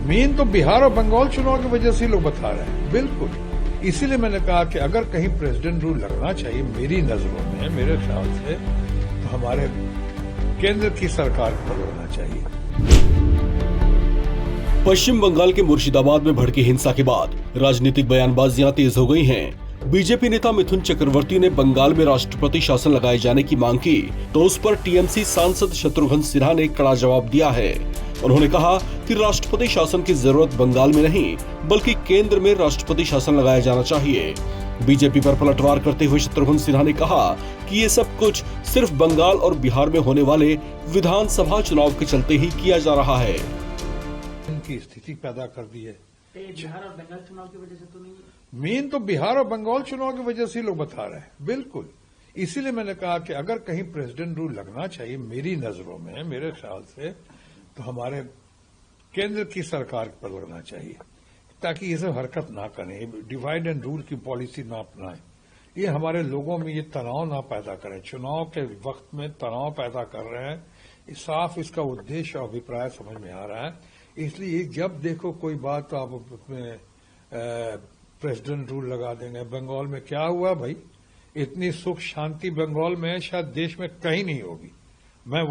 Main तो बिहार और बंगाल चुनाव की वजह से लोग बता रहे हैं। बिल्कुल, इसीलिए मैंने कहा कि अगर कहीं प्रेसिडेंट रूल लगना चाहिए मेरी नजरों में, मेरे ख्याल से, तो हमारे केंद्र की सरकार को लगना चाहिए। पश्चिम बंगाल के मुर्शिदाबाद में भड़की हिंसा के बाद राजनीतिक बयानबाजियां तेज हो गई हैं। बीजेपी नेता मिथुन चक्रवर्ती ने बंगाल में राष्ट्रपति शासन लगाए जाने की मांग की तो उस पर टीएमसी सांसद शत्रुघ्न सिन्हा ने कड़ा जवाब दिया है। उन्होंने कहा कि राष्ट्रपति शासन की जरूरत बंगाल में नहीं बल्कि केंद्र में राष्ट्रपति शासन लगाया जाना चाहिए। बीजेपी पर पलटवार करते हुए शत्रुघ्न सिन्हा ने कहा कि ये सब कुछ सिर्फ बंगाल और बिहार में होने वाले विधानसभा चुनाव के चलते ही किया जा रहा है। इनकी स्थिति पैदा कर दी है। बिहार और बंगाल चुनाव की वजह से तो नहीं, मेन तो बिहार और बंगाल चुनाव की वजह से लोग बता रहे हैं। बिल्कुल, इसीलिए मैंने कहा कि अगर कहीं प्रेसिडेंट रूल लगना चाहिए मेरी नजरों में, मेरे ख्याल से, तो हमारे केंद्र की सरकार पर लगना चाहिए, ताकि ये सब हरकत ना करें, डिवाइड एंड रूल की पॉलिसी ना अपनाएं, ये हमारे लोगों में ये तनाव ना पैदा करें, चुनाव के वक्त में तनाव पैदा कर रहे हैं। साफ इसका उद्देश्य और अभिप्राय समझ में आ रहा है। इसलिए जब देखो कोई बात तो आप उसमें प्रेसिडेंट रूल लगा देंगे। बंगाल में क्या हुआ भाई? इतनी सुख शांति बंगाल में शायद देश में कहीं नहीं होगी। मैं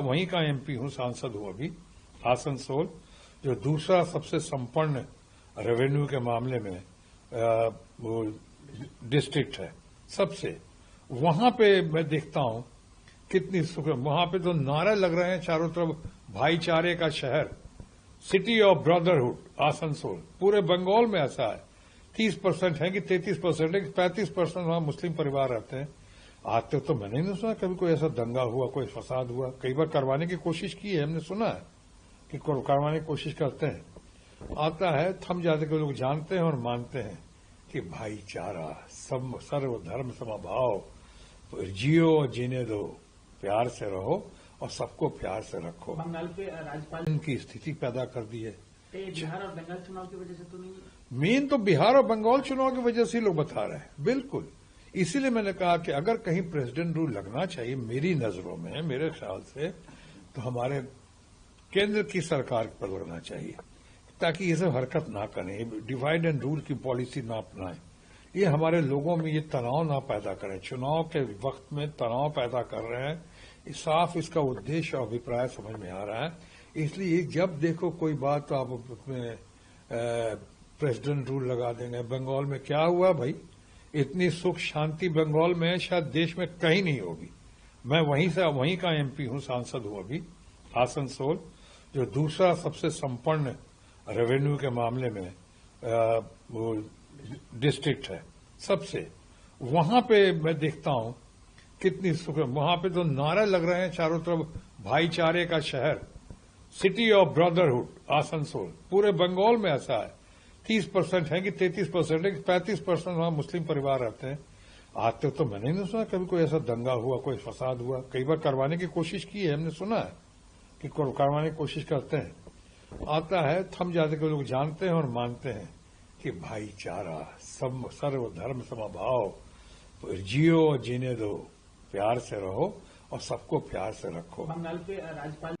वहीं का एमपी हूं, सांसद हूं अभी, आसनसोल, जो दूसरा सबसे संपन्न रेवेन्यू के मामले में वो डिस्ट्रिक्ट है सबसे। वहां पे मैं देखता हूं कितनी सुख, वहां पे तो नारे लग रहे हैं चारों तरफ, भाईचारे का शहर, सिटी ऑफ ब्रदरहुड आसनसोल। पूरे बंगाल में ऐसा है। 30% है कि 33% है कि 35% वहां मुस्लिम परिवार रहते हैं। आते तो मैंने नहीं सुना कभी कोई ऐसा दंगा हुआ, कोई फसाद हुआ। कई बार करवाने की कोशिश की है, हमने सुना है कि करवाने की कोशिश करते हैं, आता है, थम जाते कि लोग जानते हैं और मानते हैं कि भाईचारा, सर्वधर्म समभाव, जियो और जीने दो, प्यार से रहो और सबको प्यार से रखो। बंगाल पे राज्यपाल इनकी स्थिति पैदा कर दी है। बिहार और बंगाल चुनाव की वजह से तो नहीं, मेन तो बिहार और बंगाल चुनाव की वजह से लोग बता रहे हैं। बिल्कुल, इसीलिए मैंने कहा कि अगर कहीं प्रेसिडेंट रूल लगना चाहिए मेरी नजरों में, मेरे ख्याल से, तो हमारे केंद्र की सरकार पर लगना चाहिए, ताकि ये सब हरकत ना करें, डिवाइड एंड रूल की पॉलिसी ना अपनाएं, ये हमारे लोगों में ये तनाव ना पैदा करें, चुनाव के वक्त में तनाव पैदा कर रहे हैं। साफ इसका उद्देश्य और अभिप्राय समझ में आ रहा है। इसलिए जब देखो कोई बात तो आप उसमें प्रेसिडेंट रूल लगा देंगे। बंगाल में क्या हुआ भाई? इतनी सुख शांति बंगाल में शायद देश में कहीं नहीं होगी। मैं वहीं का एमपी हूं, सांसद हूं अभी, आसनसोल, जो दूसरा सबसे संपन्न रेवेन्यू के मामले में वो डिस्ट्रिक्ट है सबसे। वहां पे मैं देखता हूं कितनी सुख, वहां पे तो नारे लग रहे हैं चारों तरफ, भाईचारे का शहर, सिटी ऑफ ब्रदरहुड आसनसोल। पूरे बंगाल में ऐसा है। 30% है कि 33% है कि 35% वहां मुस्लिम परिवार रहते हैं। आते तो मैंने नहीं सुना कभी कोई ऐसा दंगा हुआ, कोई फसाद हुआ। कई बार करवाने की कोशिश की है, हमने सुना है कि करवाने की कोशिश करते हैं, आता है, थम जाते कि लोग जानते हैं और मानते हैं कि भाईचारा, सर्वधर्म समभाव, जियो और जीने दो, प्यार से रहो और सबको प्यार से रखो। बंगाल पे राज्यपाल